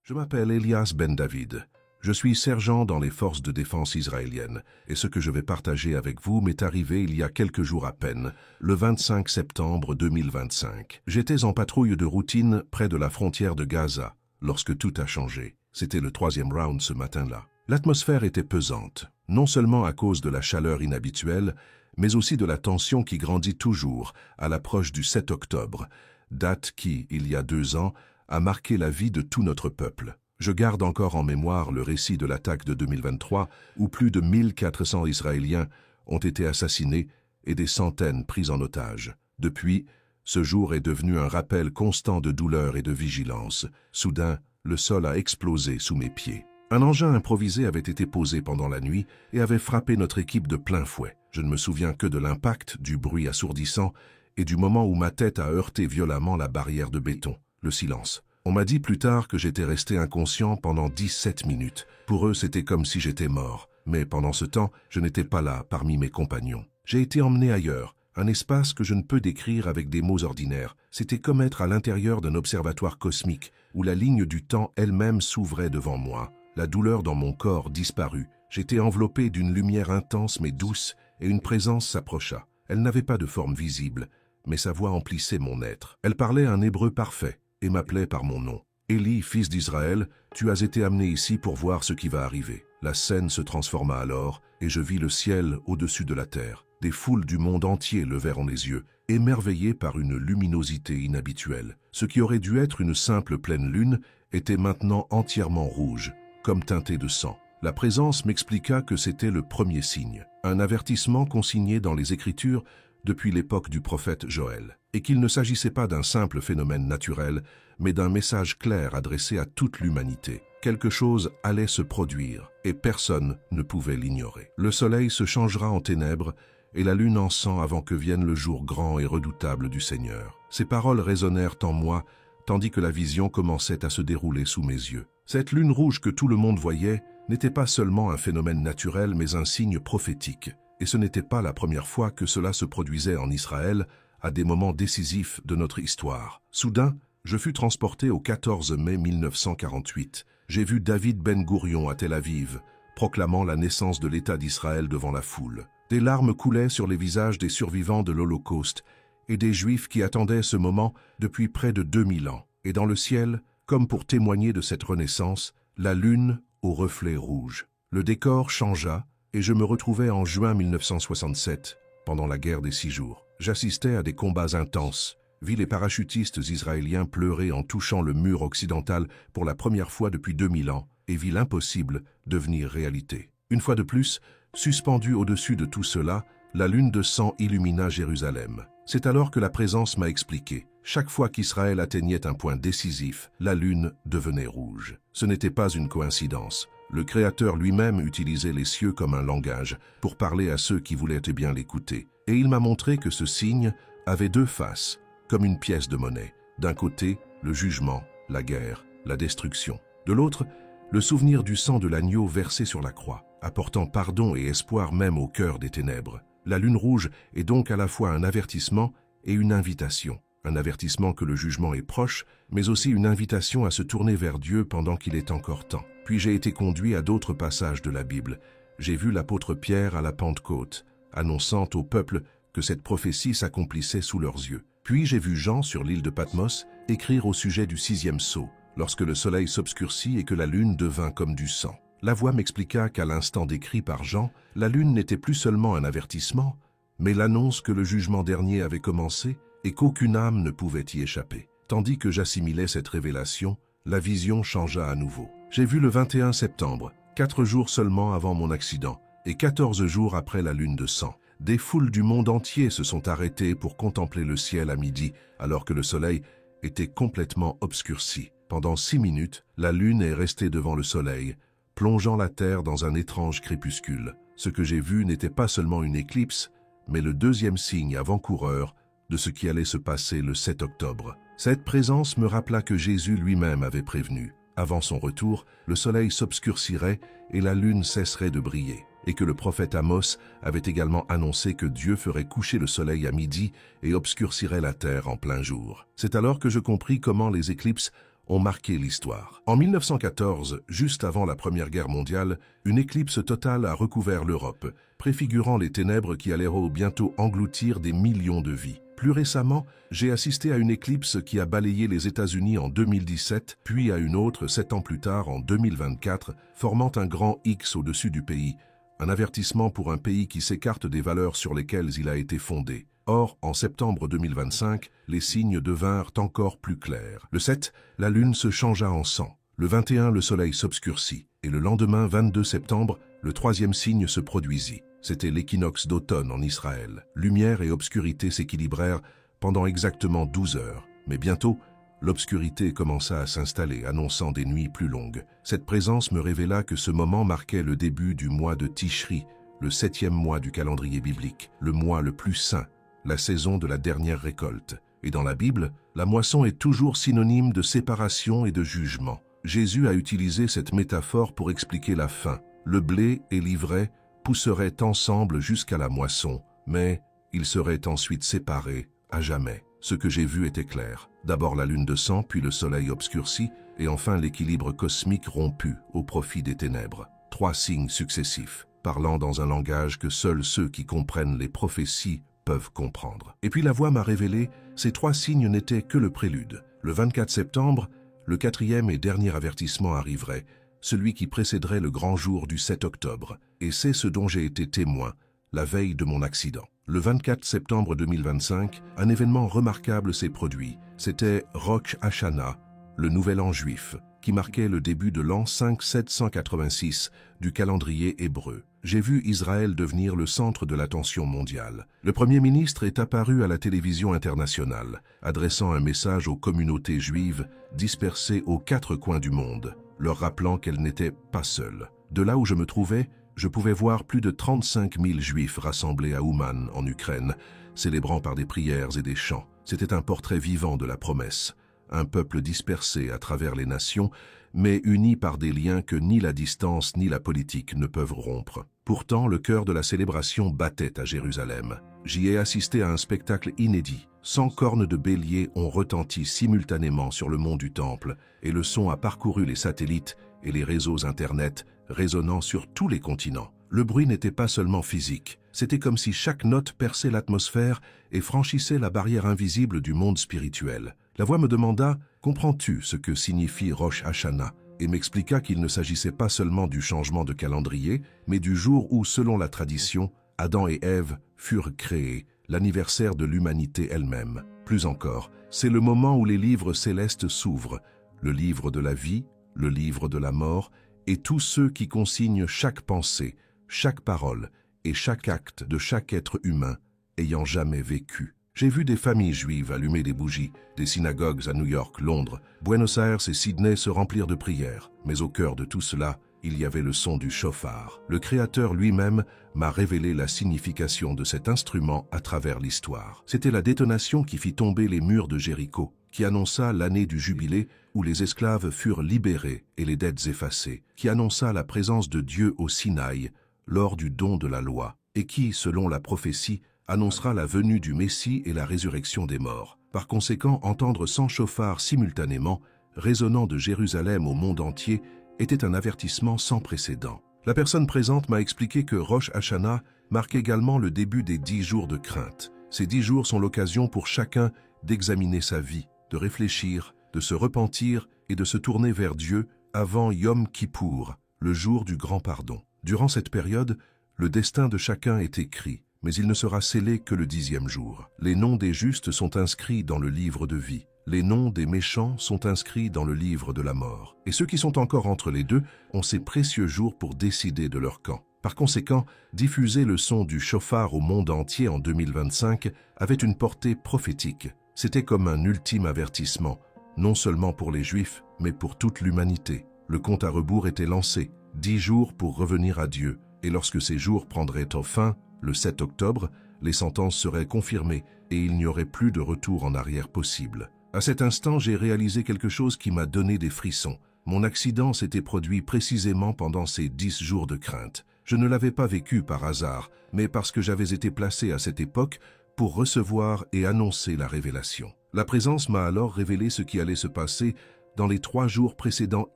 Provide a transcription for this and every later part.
Je m'appelle Elias Ben David. Je suis sergent dans les forces de défense israéliennes et ce que je vais partager avec vous m'est arrivé il y a quelques jours à peine, le 25 septembre 2025. J'étais en patrouille de routine près de la frontière de Gaza lorsque tout a changé. C'était le 3e round ce matin-là. L'atmosphère était pesante, non seulement à cause de la chaleur inhabituelle, mais aussi de la tension qui grandit toujours à l'approche du 7 octobre, date qui, il y a 2 ans, a marqué la vie de tout notre peuple. Je garde encore en mémoire le récit de l'attaque de 2023 où plus de 1400 Israéliens ont été assassinés et des centaines pris en otage. Depuis, ce jour est devenu un rappel constant de douleur et de vigilance. Soudain, le sol a explosé sous mes pieds. Un engin improvisé avait été posé pendant la nuit et avait frappé notre équipe de plein fouet. Je ne me souviens que de l'impact, du bruit assourdissant et du moment où ma tête a heurté violemment la barrière de béton. Le silence. On m'a dit plus tard que j'étais resté inconscient pendant 17 minutes. Pour eux, c'était comme si j'étais mort. Mais pendant ce temps, je n'étais pas là parmi mes compagnons. J'ai été emmené ailleurs, un espace que je ne peux décrire avec des mots ordinaires. C'était comme être à l'intérieur d'un observatoire cosmique, où la ligne du temps elle-même s'ouvrait devant moi. La douleur dans mon corps disparut. J'étais enveloppé d'une lumière intense mais douce, et une présence s'approcha. Elle n'avait pas de forme visible, mais sa voix emplissait mon être. Elle parlait un hébreu parfait et m'appelait par mon nom. « Élie, fils d'Israël, tu as été amené ici pour voir ce qui va arriver. » La scène se transforma alors, et je vis le ciel au-dessus de la terre. Des foules du monde entier levèrent les yeux, émerveillées par une luminosité inhabituelle. Ce qui aurait dû être une simple pleine lune était maintenant entièrement rouge, comme teinté de sang. La présence m'expliqua que c'était le premier signe, un avertissement consigné dans les Écritures depuis l'époque du prophète Joël, et qu'il ne s'agissait pas d'un simple phénomène naturel, mais d'un message clair adressé à toute l'humanité. Quelque chose allait se produire, et personne ne pouvait l'ignorer. Le soleil se changera en ténèbres, et la lune en sang avant que vienne le jour grand et redoutable du Seigneur. Ces paroles résonnèrent en moi, tandis que la vision commençait à se dérouler sous mes yeux. Cette lune rouge que tout le monde voyait n'était pas seulement un phénomène naturel, mais un signe prophétique. Et ce n'était pas la première fois que cela se produisait en Israël à des moments décisifs de notre histoire. Soudain, je fus transporté au 14 mai 1948. J'ai vu David Ben Gourion à Tel Aviv, proclamant la naissance de l'État d'Israël devant la foule. Des larmes coulaient sur les visages des survivants de l'Holocauste et des Juifs qui attendaient ce moment depuis près de 2000 ans. Et dans le ciel, comme pour témoigner de cette renaissance, la lune au reflet rouge. Le décor changea, et je me retrouvais en juin 1967, pendant la guerre des 6 jours. J'assistais à des combats intenses, vis les parachutistes israéliens pleurer en touchant le mur occidental pour la première fois depuis 2000 ans, et vis l'impossible devenir réalité. Une fois de plus, suspendue au-dessus de tout cela, la lune de sang illumina Jérusalem. C'est alors que la présence m'a expliqué. Chaque fois qu'Israël atteignait un point décisif, la lune devenait rouge. Ce n'était pas une coïncidence. Le Créateur lui-même utilisait les cieux comme un langage pour parler à ceux qui voulaient bien l'écouter. Et il m'a montré que ce signe avait 2 faces, comme une pièce de monnaie. D'un côté, le jugement, la guerre, la destruction. De l'autre, le souvenir du sang de l'agneau versé sur la croix, apportant pardon et espoir même au cœur des ténèbres. La lune rouge est donc à la fois un avertissement et une invitation. Un avertissement que le jugement est proche, mais aussi une invitation à se tourner vers Dieu pendant qu'il est encore temps. Puis j'ai été conduit à d'autres passages de la Bible. J'ai vu l'apôtre Pierre à la Pentecôte, annonçant au peuple que cette prophétie s'accomplissait sous leurs yeux. Puis j'ai vu Jean sur l'île de Patmos écrire au sujet du 6e sceau, lorsque le soleil s'obscurcit et que la lune devint comme du sang. La voix m'expliqua qu'à l'instant décrit par Jean, la lune n'était plus seulement un avertissement, mais l'annonce que le jugement dernier avait commencé et qu'aucune âme ne pouvait y échapper. Tandis que j'assimilais cette révélation, la vision changea à nouveau. J'ai vu le 21 septembre, 4 jours seulement avant mon accident, et 14 jours après la lune de sang. Des foules du monde entier se sont arrêtées pour contempler le ciel à midi, alors que le soleil était complètement obscurci. Pendant 6 minutes, la lune est restée devant le soleil, plongeant la terre dans un étrange crépuscule. Ce que j'ai vu n'était pas seulement une éclipse, mais le 2e signe avant-coureur de ce qui allait se passer le 7 octobre. Cette présence me rappela que Jésus lui-même avait prévenu. Avant son retour, le soleil s'obscurcirait et la lune cesserait de briller, et que le prophète Amos avait également annoncé que Dieu ferait coucher le soleil à midi et obscurcirait la terre en plein jour. C'est alors que je compris comment les éclipses ont marqué l'histoire. En 1914, juste avant la Première Guerre mondiale, une éclipse totale a recouvert l'Europe, préfigurant les ténèbres qui allaient bientôt engloutir des millions de vies. Plus récemment, j'ai assisté à une éclipse qui a balayé les États-Unis en 2017, puis à une autre 7 ans plus tard en 2024, formant un grand X au-dessus du pays, un avertissement pour un pays qui s'écarte des valeurs sur lesquelles il a été fondé. Or, en septembre 2025, les signes devinrent encore plus clairs. Le 7, la lune se changea en sang. Le 21, le soleil s'obscurcit. Et le lendemain, 22 septembre, le troisième signe se produisit. C'était l'équinoxe d'automne en Israël. Lumière et obscurité s'équilibrèrent pendant exactement 12 heures. Mais bientôt, l'obscurité commença à s'installer, annonçant des nuits plus longues. Cette présence me révéla que ce moment marquait le début du mois de Tishri, le 7e mois du calendrier biblique, le mois le plus saint, la saison de la dernière récolte. Et dans la Bible, la moisson est toujours synonyme de séparation et de jugement. Jésus a utilisé cette métaphore pour expliquer la fin. Le blé et l'ivraie pousseraient ensemble jusqu'à la moisson, mais ils seraient ensuite séparés à jamais. Ce que j'ai vu était clair. D'abord la lune de sang, puis le soleil obscurci, et enfin l'équilibre cosmique rompu au profit des ténèbres. 3 signes successifs, parlant dans un langage que seuls ceux qui comprennent les prophéties peuvent comprendre. Et puis la voix m'a révélé, ces 3 signes n'étaient que le prélude. Le 24 septembre, le 4e et dernier avertissement arriverait, celui qui précéderait le grand jour du 7 octobre. Et c'est ce dont j'ai été témoin, la veille de mon accident. Le 24 septembre 2025, un événement remarquable s'est produit. C'était Rosh Hashanah, le nouvel an juif, qui marquait le début de l'an 5786 du calendrier hébreu. J'ai vu Israël devenir le centre de l'attention mondiale. Le Premier ministre est apparu à la télévision internationale, adressant un message aux communautés juives dispersées aux 4 coins du monde, leur rappelant qu'elles n'étaient pas seules. De là où je me trouvais, je pouvais voir plus de 35 000 juifs rassemblés à Ouman, en Ukraine, célébrant par des prières et des chants. C'était un portrait vivant de la promesse. Un peuple dispersé à travers les nations, mais uni par des liens que ni la distance ni la politique ne peuvent rompre. Pourtant, le cœur de la célébration battait à Jérusalem. J'y ai assisté à un spectacle inédit. 100 cornes de bélier ont retenti simultanément sur le mont du Temple, et le son a parcouru les satellites et les réseaux Internet, résonnant sur tous les continents. Le bruit n'était pas seulement physique, c'était comme si chaque note perçait l'atmosphère et franchissait la barrière invisible du monde spirituel. La voix me demanda « Comprends-tu ce que signifie Rosh Hashanah ?» et m'expliqua qu'il ne s'agissait pas seulement du changement de calendrier, mais du jour où, selon la tradition, Adam et Ève furent créés, l'anniversaire de l'humanité elle-même. Plus encore, c'est le moment où les livres célestes s'ouvrent, le livre de la vie, le livre de la mort, et tous ceux qui consignent chaque pensée, chaque parole et chaque acte de chaque être humain ayant jamais vécu. J'ai vu des familles juives allumer des bougies, des synagogues à New York, Londres, Buenos Aires et Sydney se remplir de prières. Mais au cœur de tout cela, il y avait le son du chauffard. Le Créateur lui-même m'a révélé la signification de cet instrument à travers l'histoire. C'était la détonation qui fit tomber les murs de Jéricho, qui annonça l'année du jubilé où les esclaves furent libérés et les dettes effacées, qui annonça la présence de Dieu au Sinaï lors du don de la loi, et qui, selon la prophétie, annoncera la venue du Messie et la résurrection des morts. Par conséquent, entendre 100 chauffards simultanément, résonnant de Jérusalem au monde entier, était un avertissement sans précédent. La personne présente m'a expliqué que Rosh Hashanah marque également le début des 10 jours de crainte. Ces 10 jours sont l'occasion pour chacun d'examiner sa vie, de réfléchir, de se repentir et de se tourner vers Dieu avant Yom Kippour, le jour du grand pardon. Durant cette période, le destin de chacun est écrit, mais il ne sera scellé que le 10e jour. Les noms des justes sont inscrits dans le livre de vie. Les noms des méchants sont inscrits dans le livre de la mort. Et ceux qui sont encore entre les deux ont ces précieux jours pour décider de leur camp. Par conséquent, diffuser le son du chauffard au monde entier en 2025 avait une portée prophétique. C'était comme un ultime avertissement, non seulement pour les Juifs, mais pour toute l'humanité. Le compte à rebours était lancé, 10 jours pour revenir à Dieu. Et lorsque ces jours prendraient fin, le 7 octobre, les sentences seraient confirmées et il n'y aurait plus de retour en arrière possible. À cet instant, j'ai réalisé quelque chose qui m'a donné des frissons. Mon accident s'était produit précisément pendant ces 10 jours de crainte. Je ne l'avais pas vécu par hasard, mais parce que j'avais été placé à cette époque pour recevoir et annoncer la révélation. La présence m'a alors révélé ce qui allait se passer dans les 3 jours précédant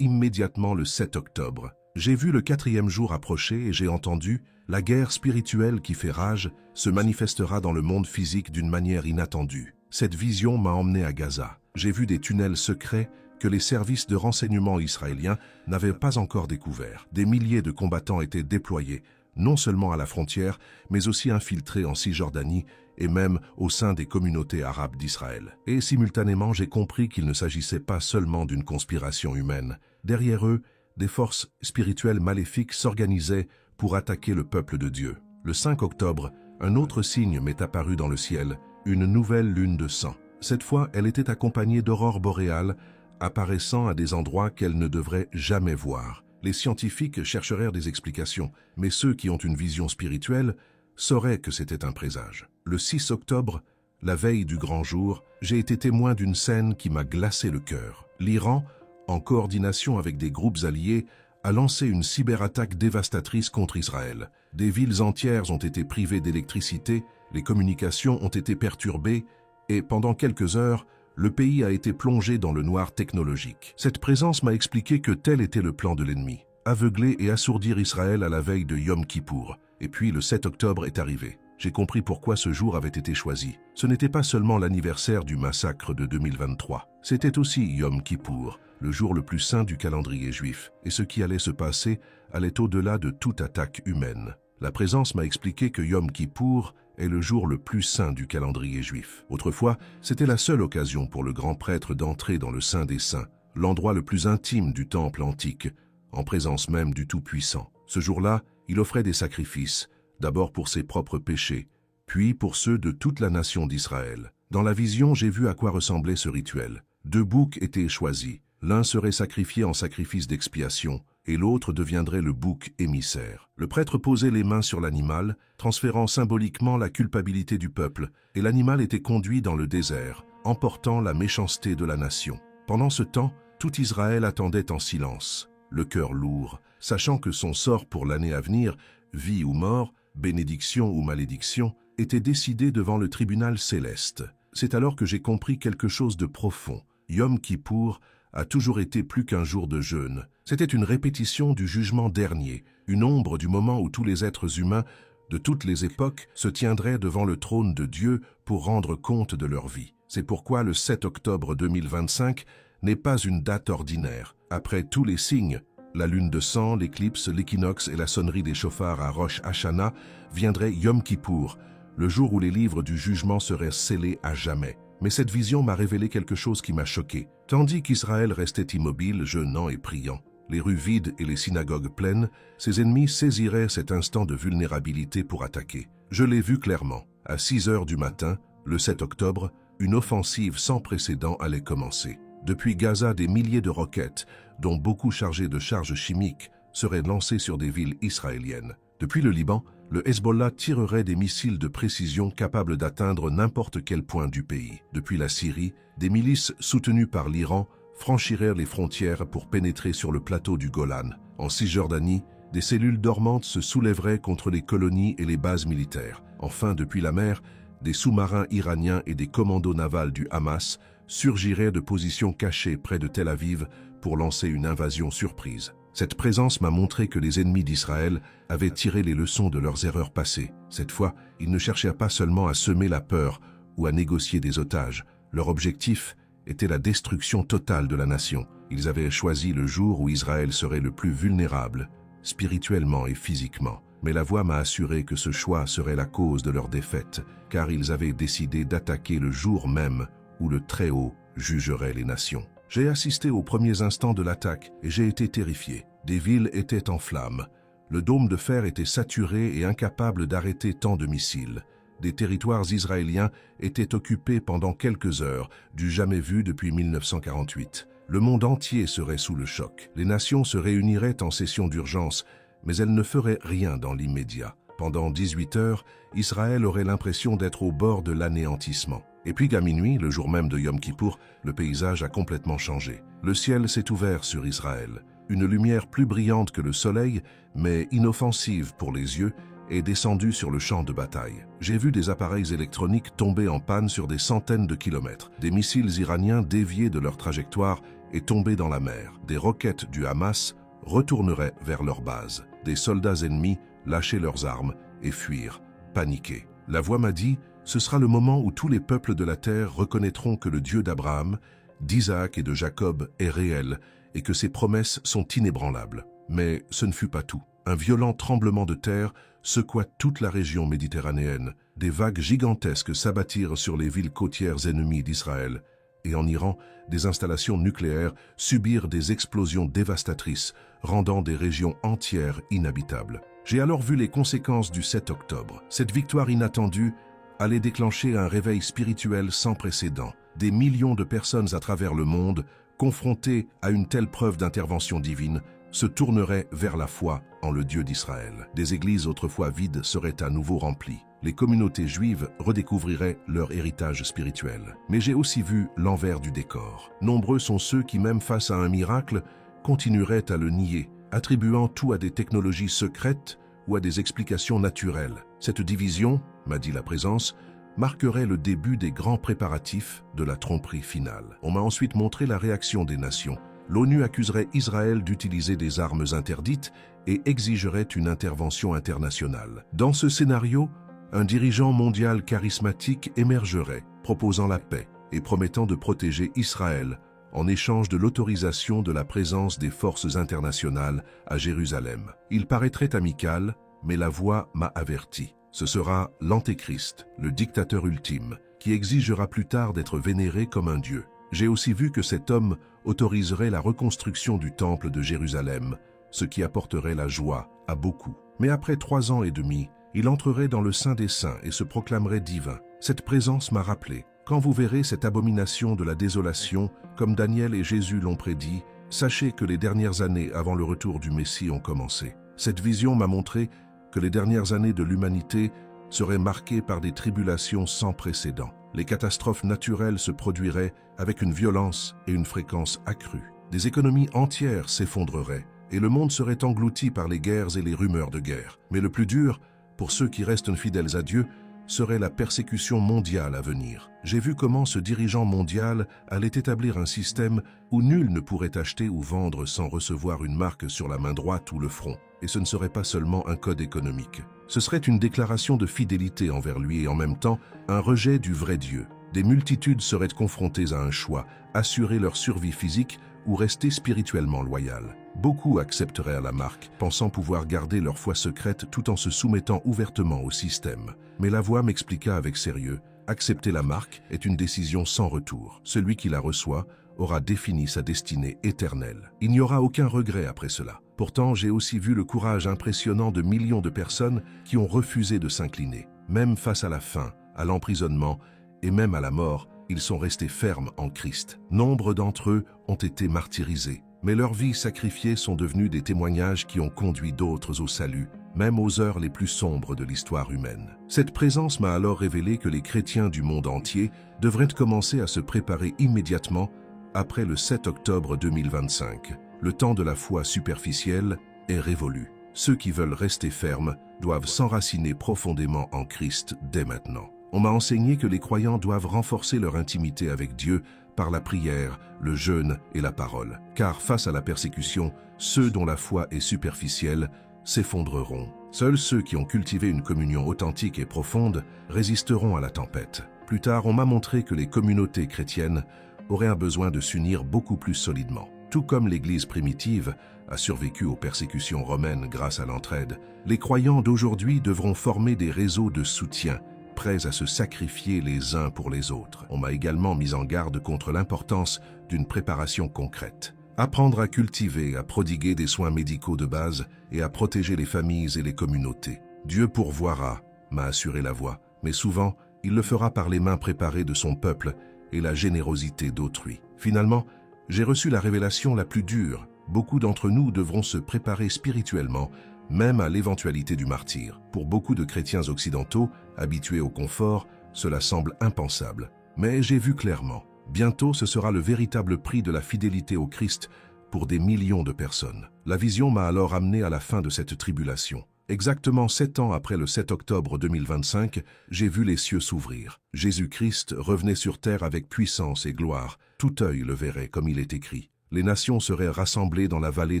immédiatement le 7 octobre. J'ai vu le 4e jour approcher et j'ai entendu « La guerre spirituelle qui fait rage se manifestera dans le monde physique d'une manière inattendue ». Cette vision m'a emmené à Gaza. J'ai vu des tunnels secrets que les services de renseignement israéliens n'avaient pas encore découverts. Des milliers de combattants étaient déployés, non seulement à la frontière, mais aussi infiltrés en Cisjordanie et même au sein des communautés arabes d'Israël. Et simultanément, j'ai compris qu'il ne s'agissait pas seulement d'une conspiration humaine. Derrière eux, des forces spirituelles maléfiques s'organisaient pour attaquer le peuple de Dieu. Le 5 octobre, un autre signe m'est apparu dans le ciel, une nouvelle lune de sang. Cette fois, elle était accompagnée d'aurores boréales apparaissant à des endroits qu'elle ne devrait jamais voir. Les scientifiques cherchèrent des explications, mais ceux qui ont une vision spirituelle sauraient que c'était un présage. Le 6 octobre, la veille du grand jour, j'ai été témoin d'une scène qui m'a glacé le cœur. L'Iran, en coordination avec des groupes alliés, a lancé une cyberattaque dévastatrice contre Israël. Des villes entières ont été privées d'électricité, les communications ont été perturbées et pendant quelques heures, le pays a été plongé dans le noir technologique. Cette présence m'a expliqué que tel était le plan de l'ennemi. Aveugler et assourdir Israël à la veille de Yom Kippour. Et puis le 7 octobre est arrivé. J'ai compris pourquoi ce jour avait été choisi. Ce n'était pas seulement l'anniversaire du massacre de 2023. C'était aussi Yom Kippour, le jour le plus saint du calendrier juif. Et ce qui allait se passer allait au-delà de toute attaque humaine. La présence m'a expliqué que Yom Kippour est le jour le plus saint du calendrier juif. Autrefois, c'était la seule occasion pour le grand prêtre d'entrer dans le Saint des Saints, l'endroit le plus intime du temple antique, en présence même du Tout-Puissant. Ce jour-là, il offrait des sacrifices, d'abord pour ses propres péchés, puis pour ceux de toute la nation d'Israël. Dans la vision, j'ai vu à quoi ressemblait ce rituel. 2 boucs étaient choisis. L'un serait sacrifié en sacrifice d'expiation, et l'autre deviendrait le bouc émissaire. Le prêtre posait les mains sur l'animal, transférant symboliquement la culpabilité du peuple, et l'animal était conduit dans le désert, emportant la méchanceté de la nation. Pendant ce temps, tout Israël attendait en silence, le cœur lourd, sachant que son sort pour l'année à venir, vie ou mort, bénédiction ou malédiction, était décidé devant le tribunal céleste. C'est alors que j'ai compris quelque chose de profond. Yom Kippour a toujours été plus qu'un jour de jeûne. C'était une répétition du jugement dernier, une ombre du moment où tous les êtres humains de toutes les époques se tiendraient devant le trône de Dieu pour rendre compte de leur vie. C'est pourquoi le 7 octobre 2025 n'est pas une date ordinaire. Après tous les signes, la lune de sang, l'éclipse, l'équinoxe et la sonnerie des chauffards à Rosh Hashanah, viendrait Yom Kippour, le jour où les livres du jugement seraient scellés à jamais. Mais cette vision m'a révélé quelque chose qui m'a choqué. Tandis qu'Israël restait immobile, jeûnant et priant, les rues vides et les synagogues pleines, ses ennemis saisiraient cet instant de vulnérabilité pour attaquer. Je l'ai vu clairement. À 6 heures du matin, le 7 octobre, une offensive sans précédent allait commencer. Depuis Gaza, des milliers de roquettes, dont beaucoup chargées de charges chimiques, seraient lancées sur des villes israéliennes. Depuis le Liban, le Hezbollah tirerait des missiles de précision capables d'atteindre n'importe quel point du pays. Depuis la Syrie, des milices soutenues par l'Iran franchiraient les frontières pour pénétrer sur le plateau du Golan. En Cisjordanie, des cellules dormantes se soulèveraient contre les colonies et les bases militaires. Enfin, depuis la mer, des sous-marins iraniens et des commandos navals du Hamas surgiraient de positions cachées près de Tel Aviv pour lancer une invasion surprise. Cette présence m'a montré que les ennemis d'Israël avaient tiré les leçons de leurs erreurs passées. Cette fois, ils ne cherchaient pas seulement à semer la peur ou à négocier des otages. Leur objectif était la destruction totale de la nation. Ils avaient choisi le jour où Israël serait le plus vulnérable, spirituellement et physiquement. Mais la voix m'a assuré que ce choix serait la cause de leur défaite, car ils avaient décidé d'attaquer le jour même où le Très-Haut jugerait les nations. J'ai assisté aux premiers instants de l'attaque et j'ai été terrifié. Des villes étaient en flammes. Le dôme de fer était saturé et incapable d'arrêter tant de missiles. Des territoires israéliens étaient occupés pendant quelques heures, du jamais vu depuis 1948. Le monde entier serait sous le choc. Les nations se réuniraient en session d'urgence, mais elles ne feraient rien dans l'immédiat. Pendant 18 heures, Israël aurait l'impression d'être au bord de l'anéantissement. Et puis qu'à minuit, le jour même de Yom Kippour, le paysage a complètement changé. Le ciel s'est ouvert sur Israël. Une lumière plus brillante que le soleil, mais inoffensive pour les yeux, est descendue sur le champ de bataille. J'ai vu des appareils électroniques tomber en panne sur des centaines de kilomètres. Des missiles iraniens déviés de leur trajectoire et tomber dans la mer. Des roquettes du Hamas retourneraient vers leur base. Des soldats ennemis lâchaient leurs armes et fuirent, paniqués. La voix m'a dit, ce sera le moment où tous les peuples de la terre reconnaîtront que le Dieu d'Abraham, d'Isaac et de Jacob est réel et que ses promesses sont inébranlables. Mais ce ne fut pas tout. Un violent tremblement de terre secoua toute la région méditerranéenne. Des vagues gigantesques s'abattirent sur les villes côtières ennemies d'Israël. Et en Iran, des installations nucléaires subirent des explosions dévastatrices, rendant des régions entières inhabitables. J'ai alors vu les conséquences du 7 octobre. Cette victoire inattendue allait déclencher un réveil spirituel sans précédent. Des millions de personnes à travers le monde, confrontées à une telle preuve d'intervention divine, se tourneraient vers la foi en le Dieu d'Israël. Des églises autrefois vides seraient à nouveau remplies. Les communautés juives redécouvriraient leur héritage spirituel. Mais j'ai aussi vu l'envers du décor. Nombreux sont ceux qui, même face à un miracle, continueraient à le nier, attribuant tout à des technologies secrètes ou à des explications naturelles. Cette division, m'a dit la présence, marquerait le début des grands préparatifs de la tromperie finale. On m'a ensuite montré la réaction des nations. L'ONU accuserait Israël d'utiliser des armes interdites et exigerait une intervention internationale. Dans ce scénario, un dirigeant mondial charismatique émergerait, proposant la paix et promettant de protéger Israël en échange de l'autorisation de la présence des forces internationales à Jérusalem. Il paraîtrait amical, mais la voix m'a averti. Ce sera l'Antéchrist, le dictateur ultime, qui exigera plus tard d'être vénéré comme un dieu. J'ai aussi vu que cet homme autoriserait la reconstruction du temple de Jérusalem, ce qui apporterait la joie à beaucoup. Mais après 3 ans et demi, il entrerait dans le Saint des Saints et se proclamerait divin. Cette présence m'a rappelé, quand vous verrez cette abomination de la désolation, comme Daniel et Jésus l'ont prédit, sachez que les dernières années avant le retour du Messie ont commencé. Cette vision m'a montré que les dernières années de l'humanité seraient marquées par des tribulations sans précédent. Les catastrophes naturelles se produiraient avec une violence et une fréquence accrues. Des économies entières s'effondreraient et le monde serait englouti par les guerres et les rumeurs de guerre. Mais le plus dur, pour ceux qui restent fidèles à Dieu, serait la persécution mondiale à venir. J'ai vu comment ce dirigeant mondial allait établir un système où nul ne pourrait acheter ou vendre sans recevoir une marque sur la main droite ou le front. Et ce ne serait pas seulement un code économique. Ce serait une déclaration de fidélité envers lui et en même temps un rejet du vrai Dieu. Des multitudes seraient confrontées à un choix, assurer leur survie physique ou rester spirituellement loyales. Beaucoup accepteraient à la marque, pensant pouvoir garder leur foi secrète tout en se soumettant ouvertement au système. Mais la voix m'expliqua avec sérieux, accepter la marque est une décision sans retour. Celui qui la reçoit aura défini sa destinée éternelle. Il n'y aura aucun regret après cela. Pourtant, j'ai aussi vu le courage impressionnant de millions de personnes qui ont refusé de s'incliner. Même face à la faim, à l'emprisonnement et même à la mort, ils sont restés fermes en Christ. Nombre d'entre eux ont été martyrisés, mais leurs vies sacrifiées sont devenues des témoignages qui ont conduit d'autres au salut, même aux heures les plus sombres de l'histoire humaine. Cette présence m'a alors révélé que les chrétiens du monde entier devraient commencer à se préparer immédiatement après le 7 octobre 2025. Le temps de la foi superficielle est révolu. Ceux qui veulent rester fermes doivent s'enraciner profondément en Christ dès maintenant. On m'a enseigné que les croyants doivent renforcer leur intimité avec Dieu par la prière, le jeûne et la parole. Car face à la persécution, ceux dont la foi est superficielle s'effondreront. Seuls ceux qui ont cultivé une communion authentique et profonde résisteront à la tempête. Plus tard, on m'a montré que les communautés chrétiennes auraient un besoin de s'unir beaucoup plus solidement. Tout comme l'Église primitive a survécu aux persécutions romaines grâce à l'entraide, les croyants d'aujourd'hui devront former des réseaux de soutien, prêts à se sacrifier les uns pour les autres. On m'a également mis en garde contre l'importance d'une préparation concrète. Apprendre à cultiver, à prodiguer des soins médicaux de base et à protéger les familles et les communautés. Dieu pourvoira, m'a assuré la voix, mais souvent, il le fera par les mains préparées de son peuple et la générosité d'autrui. Finalement, j'ai reçu la révélation la plus dure. Beaucoup d'entre nous devront se préparer spirituellement, même à l'éventualité du martyre. Pour beaucoup de chrétiens occidentaux, habitués au confort, cela semble impensable. Mais j'ai vu clairement. Bientôt, ce sera le véritable prix de la fidélité au Christ pour des millions de personnes. La vision m'a alors amené à la fin de cette tribulation. Exactement 7 ans après le 7 octobre 2025, j'ai vu les cieux s'ouvrir. Jésus-Christ revenait sur terre avec puissance et gloire. Tout œil le verrait, comme il est écrit. Les nations seraient rassemblées dans la vallée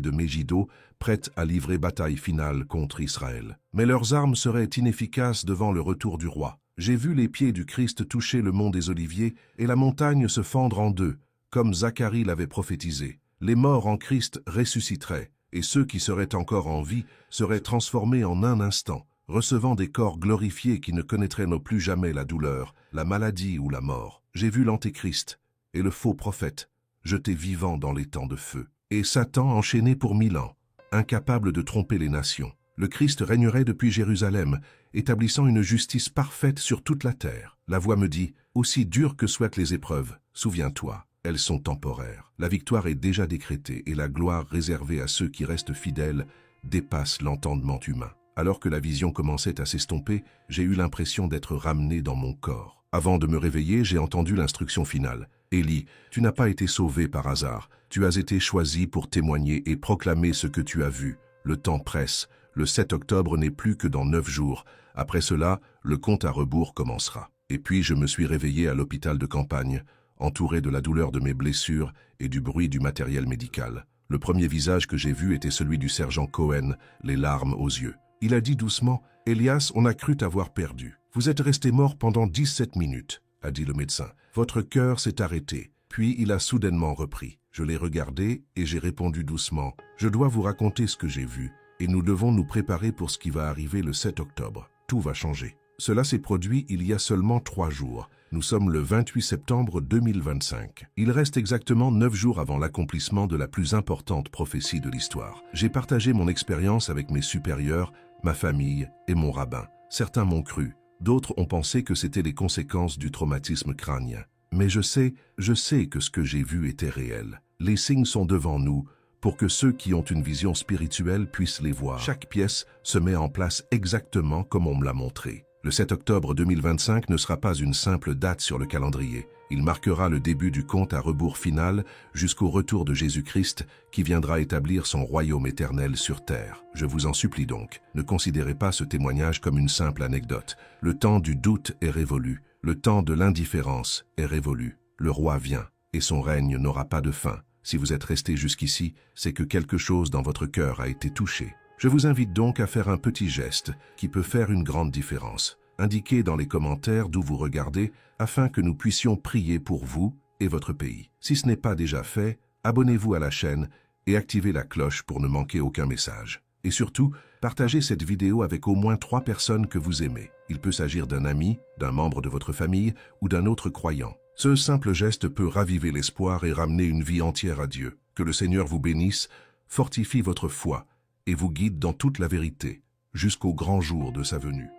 de Megiddo, prêtes à livrer bataille finale contre Israël. Mais leurs armes seraient inefficaces devant le retour du roi. J'ai vu les pieds du Christ toucher le mont des Oliviers et la montagne se fendre en deux, comme Zacharie l'avait prophétisé. Les morts en Christ ressusciteraient, et ceux qui seraient encore en vie seraient transformés en un instant, recevant des corps glorifiés qui ne connaîtraient plus jamais la douleur, la maladie ou la mort. J'ai vu l'Antéchrist et le faux prophète, jeté vivant dans les temps de feu, et Satan enchaîné pour 1000 ans, incapable de tromper les nations. Le Christ régnerait depuis Jérusalem, établissant une justice parfaite sur toute la terre. La voix me dit, aussi dures que soient les épreuves, souviens-toi, elles sont temporaires. La victoire est déjà décrétée et la gloire réservée à ceux qui restent fidèles dépasse l'entendement humain. Alors que la vision commençait à s'estomper, j'ai eu l'impression d'être ramené dans mon corps. Avant de me réveiller, j'ai entendu l'instruction finale. Élie, tu n'as pas été sauvé par hasard. Tu as été choisi pour témoigner et proclamer ce que tu as vu. Le temps presse. Le 7 octobre n'est plus que dans 9 jours. Après cela, le compte à rebours commencera. Et puis je me suis réveillé à l'hôpital de campagne, entouré de la douleur de mes blessures et du bruit du matériel médical. Le premier visage que j'ai vu était celui du sergent Cohen, les larmes aux yeux. Il a dit doucement, « Elias, on a cru t'avoir perdu. Vous êtes resté mort pendant 17 minutes, » a dit le médecin. « Votre cœur s'est arrêté. » Puis il a soudainement repris. Je l'ai regardé et j'ai répondu doucement, « Je dois vous raconter ce que j'ai vu, et nous devons nous préparer pour ce qui va arriver le 7 octobre. Tout va changer. » Cela s'est produit il y a seulement 3 jours. Nous sommes le 28 septembre 2025. Il reste exactement 9 jours avant l'accomplissement de la plus importante prophétie de l'histoire. J'ai partagé mon expérience avec mes supérieurs, ma famille et mon rabbin. Certains m'ont cru, d'autres ont pensé que c'était les conséquences du traumatisme crânien. Mais je sais que ce que j'ai vu était réel. Les signes sont devant nous pour que ceux qui ont une vision spirituelle puissent les voir. Chaque pièce se met en place exactement comme on me l'a montré. Le 7 octobre 2025 ne sera pas une simple date sur le calendrier. Il marquera le début du compte à rebours final jusqu'au retour de Jésus-Christ qui viendra établir son royaume éternel sur terre. Je vous en supplie donc, ne considérez pas ce témoignage comme une simple anecdote. Le temps du doute est révolu, le temps de l'indifférence est révolu. Le roi vient et son règne n'aura pas de fin. Si vous êtes resté jusqu'ici, c'est que quelque chose dans votre cœur a été touché. Je vous invite donc à faire un petit geste qui peut faire une grande différence. Indiquez dans les commentaires d'où vous regardez afin que nous puissions prier pour vous et votre pays. Si ce n'est pas déjà fait, abonnez-vous à la chaîne et activez la cloche pour ne manquer aucun message. Et surtout, partagez cette vidéo avec au moins 3 personnes que vous aimez. Il peut s'agir d'un ami, d'un membre de votre famille ou d'un autre croyant. Ce simple geste peut raviver l'espoir et ramener une vie entière à Dieu. Que le Seigneur vous bénisse, fortifie votre foi et vous guide dans toute la vérité, jusqu'au grand jour de sa venue.